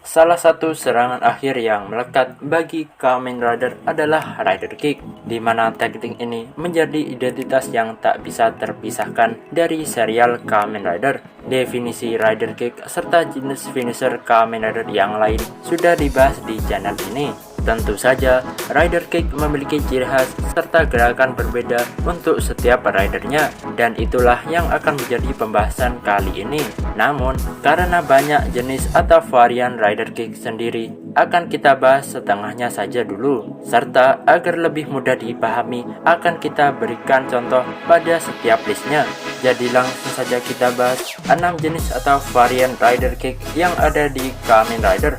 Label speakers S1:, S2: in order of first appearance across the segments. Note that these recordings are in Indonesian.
S1: Salah satu serangan akhir yang melekat bagi Kamen Rider adalah Rider Kick, di mana teknik ini menjadi identitas yang tak bisa terpisahkan dari serial Kamen Rider. Definisi Rider Kick serta jenis finisher Kamen Rider yang lain sudah dibahas di channel ini. Tentu saja, Rider Kick memiliki ciri khas serta gerakan berbeda untuk setiap ridernya, dan itulah yang akan menjadi pembahasan kali ini. Namun, karena banyak jenis atau varian Rider Kick sendiri, akan kita bahas setengahnya saja dulu, serta agar lebih mudah dipahami, akan kita berikan contoh pada setiap listnya. Jadi langsung saja kita bahas 6 jenis atau varian Rider Kick yang ada di Kamen Rider.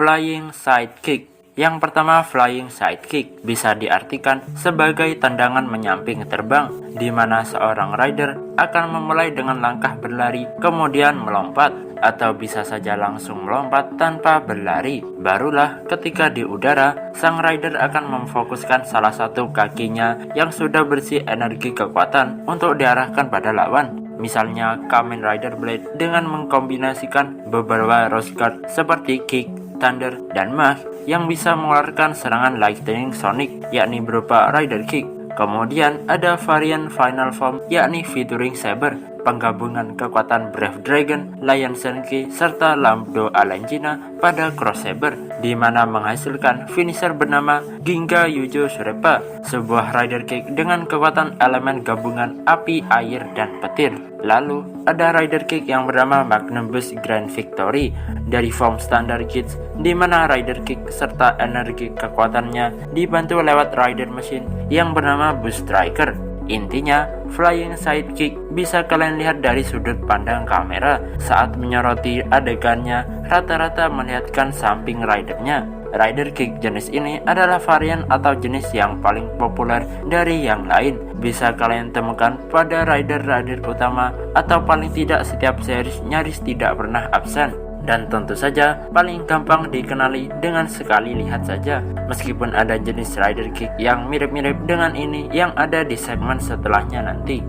S1: Flying Side Kick. Yang pertama, Flying Side Kick bisa diartikan sebagai tendangan menyamping terbang, di mana seorang rider akan memulai dengan langkah berlari kemudian melompat, atau bisa saja langsung melompat tanpa berlari. Barulah ketika di udara, sang rider akan memfokuskan salah satu kakinya yang sudah bersih energi kekuatan untuk diarahkan pada lawan. Misalnya Kamen Rider Blade dengan mengkombinasikan beberapa rose guard seperti Kick, Thunder, dan Mach yang bisa mengeluarkan serangan Lightning Sonic, yakni berupa Rider Kick. Kemudian ada varian Final Form, yakni featuring Saber, penggabungan kekuatan Brave Dragon, Lion Senki, serta Lambdo Alengina pada Cross Saber, di mana menghasilkan finisher bernama Ginga Yujo Surepa, sebuah Rider Kick dengan kekuatan elemen gabungan api, air, dan petir. Lalu ada Rider Kick yang bernama Magnum Boost Grand Victory dari form standar Kids, di mana Rider Kick serta energi kekuatannya dibantu lewat Rider Machine yang bernama Boost Striker. Intinya, Flying Side Kick bisa kalian lihat dari sudut pandang kamera saat menyoroti adegannya, rata-rata melihatkan samping ridernya. Rider Kick jenis ini adalah varian atau jenis yang paling populer dari yang lain. Bisa kalian temukan pada rider-rider utama, atau paling tidak setiap series nyaris tidak pernah absen. Dan tentu saja paling gampang dikenali dengan sekali lihat saja, meskipun ada jenis Rider Kick yang mirip-mirip dengan ini yang ada di segmen setelahnya nanti.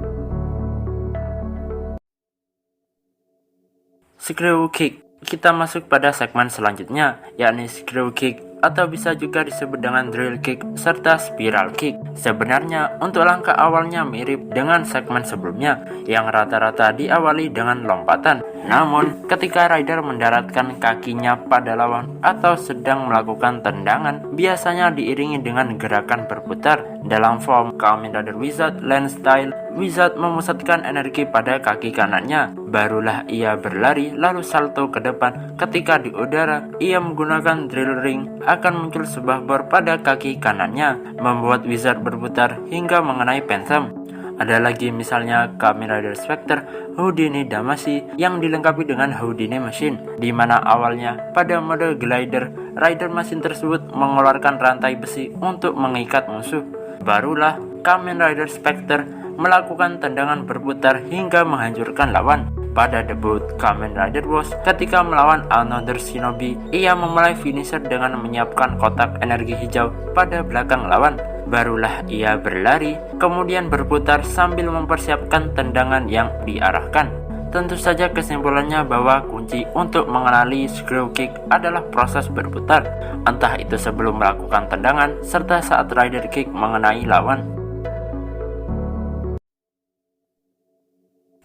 S1: Screw Kick. Kita masuk pada segmen selanjutnya, yakni Screw Kick, atau bisa juga disebut dengan Drill Kick serta Spiral Kick. Sebenarnya untuk langkah awalnya mirip dengan segmen sebelumnya yang rata-rata diawali dengan lompatan. Namun ketika rider mendaratkan kakinya pada lawan atau sedang melakukan tendangan, biasanya diiringi dengan gerakan berputar. Dalam form Kamen Rider Wizard Land Style, Wizard memusatkan energi pada kaki kanannya, barulah ia berlari lalu salto ke depan. Ketika di udara, ia menggunakan drill ring, akan muncul sebuah bor pada kaki kanannya, membuat Wizard berputar hingga mengenai Phantom. Ada lagi misalnya Kamen Rider Spectre Houdini Damacy yang dilengkapi dengan Houdini Machine, di mana awalnya pada mode glider, rider mesin tersebut mengeluarkan rantai besi untuk mengikat musuh. Barulah Kamen Rider Spectre melakukan tendangan berputar hingga menghancurkan lawan. Pada debut Kamen Rider Boss ketika melawan Another Shinobi, ia memulai finisher dengan menyiapkan kotak energi hijau pada belakang lawan. Barulah ia berlari, kemudian berputar sambil mempersiapkan tendangan yang diarahkan. Tentu saja kesimpulannya bahwa kunci untuk mengenali Screw Kick adalah proses berputar, entah itu sebelum melakukan tendangan serta saat Rider Kick mengenai lawan.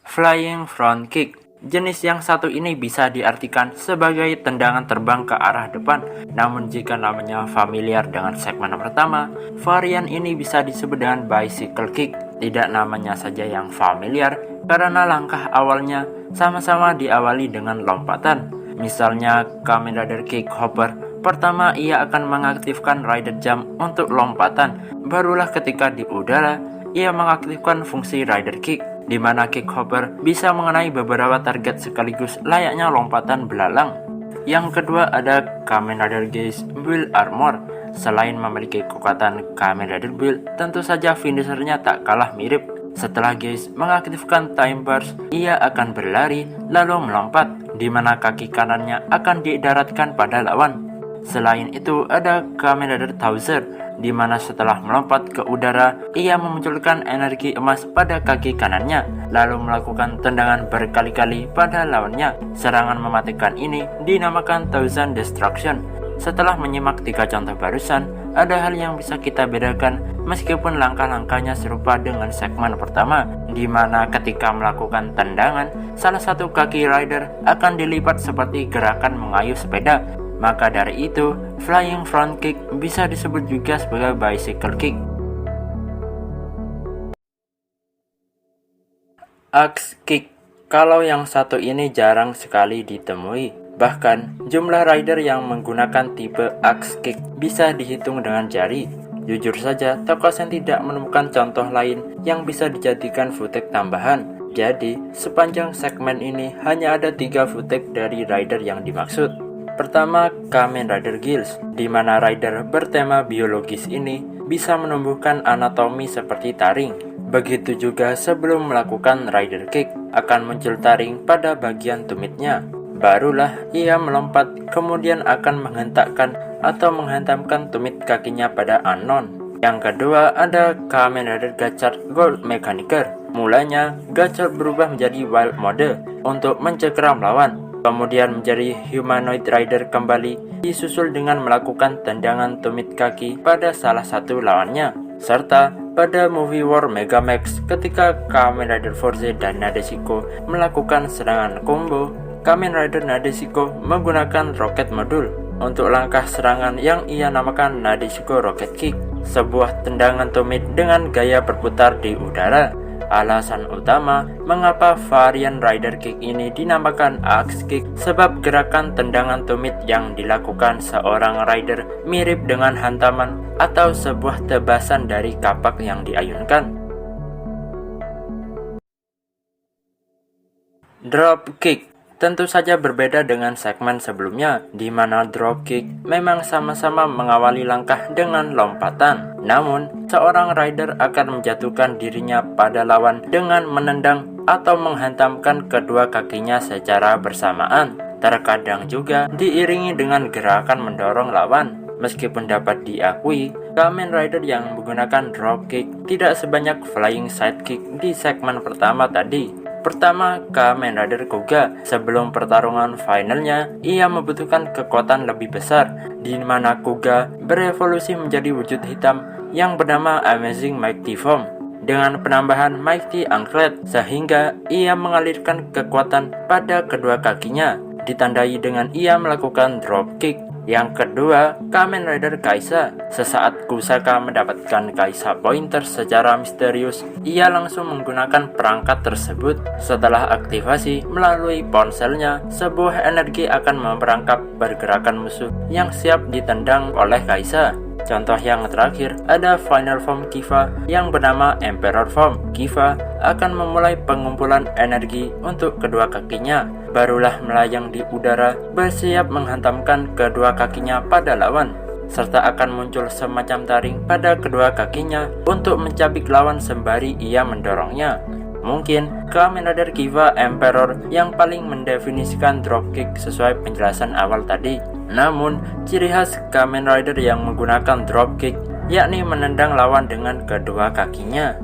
S1: Flying Front Kick. Jenis yang satu ini bisa diartikan sebagai tendangan terbang ke arah depan. Namun jika namanya familiar dengan segmen pertama, varian ini bisa disebut dengan Bicycle Kick. Tidak namanya saja yang familiar, karena langkah awalnya sama-sama diawali dengan lompatan. Misalnya Kamen Rider Kick Hopper, pertama ia akan mengaktifkan Rider Jump untuk lompatan. Barulah ketika di udara, ia mengaktifkan fungsi Rider Kick, di mana Kick Hopper bisa mengenai beberapa target sekaligus layaknya lompatan belalang. Yang kedua ada Kamen Rider Geass Build Armor. Selain memiliki kekuatan Kamen Rider Build, tentu saja finishernya tak kalah mirip. Setelah Geass mengaktifkan Time Burst, ia akan berlari lalu melompat, di mana kaki kanannya akan didaratkan pada lawan. Selain itu ada Kamen Rider Towser, di mana setelah melompat ke udara, ia memunculkan energi emas pada kaki kanannya, lalu melakukan tendangan berkali-kali pada lawannya. Serangan mematikan ini dinamakan Thousand Destruction. Setelah menyimak 3 contoh barusan, ada hal yang bisa kita bedakan meskipun langkah-langkahnya serupa dengan segmen pertama, di mana ketika melakukan tendangan, salah satu kaki rider akan dilipat seperti gerakan mengayuh sepeda. Maka dari itu, flying front kick bisa disebut juga sebagai bicycle kick. Axe kick. Kalau yang satu ini jarang sekali ditemui. Bahkan, jumlah rider yang menggunakan tipe axe kick bisa dihitung dengan jari. Jujur saja, Tokasen tidak menemukan contoh lain yang bisa dijadikan footage tambahan. Jadi, sepanjang segmen ini hanya ada 3 footage dari rider yang dimaksud. Pertama, Kamen Rider Gills, di mana rider bertema biologis ini bisa menumbuhkan anatomi seperti taring. Begitu juga sebelum melakukan rider kick, akan muncul taring pada bagian tumitnya. Barulah ia melompat, kemudian akan menghentakkan atau menghantamkan tumit kakinya pada Anon. Yang kedua ada Kamen Rider Gachard Gold Mechaniker. Mulanya, Gachard berubah menjadi Wild Mode untuk mencekram lawan, kemudian menjadi Humanoid Rider kembali, disusul dengan melakukan tendangan tumit kaki pada salah satu lawannya. Serta pada movie War Megamax ketika Kamen Rider Force dan Nadeshiko melakukan serangan combo, Kamen Rider Nadeshiko menggunakan roket modul untuk langkah serangan yang ia namakan Nadeshiko Rocket Kick, sebuah tendangan tumit dengan gaya berputar di udara. Alasan utama mengapa varian rider kick ini dinamakan axe kick sebab gerakan tendangan tumit yang dilakukan seorang rider mirip dengan hantaman atau sebuah tebasan dari kapak yang diayunkan. Drop kick tentu saja berbeda dengan segmen sebelumnya, di mana drop kick memang sama-sama mengawali langkah dengan lompatan. Namun, seorang rider akan menjatuhkan dirinya pada lawan dengan menendang atau menghantamkan kedua kakinya secara bersamaan. Terkadang juga diiringi dengan gerakan mendorong lawan. Meskipun dapat diakui, Kamen Rider yang menggunakan drop kick tidak sebanyak flying side kick di segmen pertama tadi. Pertama, Kamen Rider Kuga. Sebelum pertarungan finalnya, ia membutuhkan kekuatan lebih besar, di mana Kuga berevolusi menjadi wujud hitam yang bernama Amazing Mighty Form dengan penambahan Mighty Anklet, sehingga ia mengalirkan kekuatan pada kedua kakinya, ditandai dengan ia melakukan drop kick. Yang kedua, Kamen Rider Kaisa. Sesaat Kusaka mendapatkan Kaisa Pointer secara misterius, ia langsung menggunakan perangkat tersebut. Setelah aktivasi melalui ponselnya, sebuah energi akan memperangkap pergerakan musuh yang siap ditendang oleh Kaisa. Contoh yang terakhir ada Final Form Kiva yang bernama Emperor Form. Kiva akan memulai pengumpulan energi untuk kedua kakinya, barulah melayang di udara bersiap menghantamkan kedua kakinya pada lawan, serta akan muncul semacam taring pada kedua kakinya untuk mencabik lawan sembari ia mendorongnya. Mungkin Kamen Rider Kiva Emperor yang paling mendefinisikan dropkick sesuai penjelasan awal tadi. Namun, ciri khas Kamen Rider yang menggunakan dropkick yakni menendang lawan dengan kedua kakinya.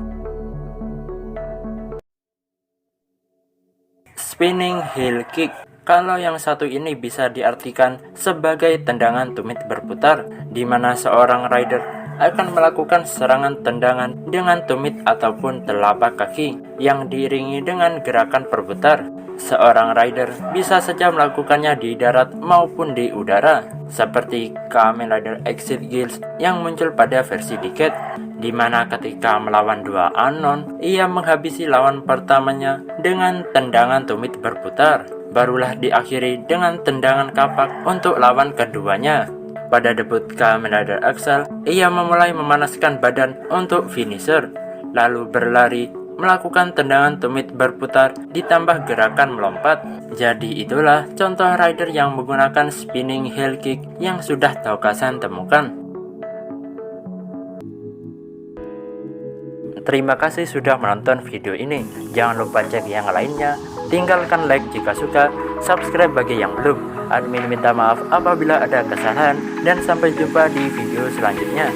S1: Spinning heel kick. Kalau yang satu ini bisa diartikan sebagai tendangan tumit berputar, di mana seorang rider akan melakukan serangan tendangan dengan tumit ataupun telapak kaki yang diiringi dengan gerakan berputar. Seorang rider bisa saja melakukannya di darat maupun di udara, seperti Kamen Rider Exit Gills yang muncul pada versi Decade, di mana ketika melawan dua Anon, ia menghabisi lawan pertamanya dengan tendangan tumit berputar, barulah diakhiri dengan tendangan kapak untuk lawan keduanya. Pada debut Kamen Rider Axel, ia memulai memanaskan badan untuk finisher, lalu berlari, melakukan tendangan tumit berputar ditambah gerakan melompat. Jadi itulah contoh rider yang menggunakan spinning heel kick yang sudah Tokasan temukan. Terima kasih sudah menonton video ini. Jangan lupa cek yang lainnya. Tinggalkan like jika suka, subscribe bagi yang belum. Admin minta maaf apabila ada kesalahan dan sampai jumpa di video selanjutnya.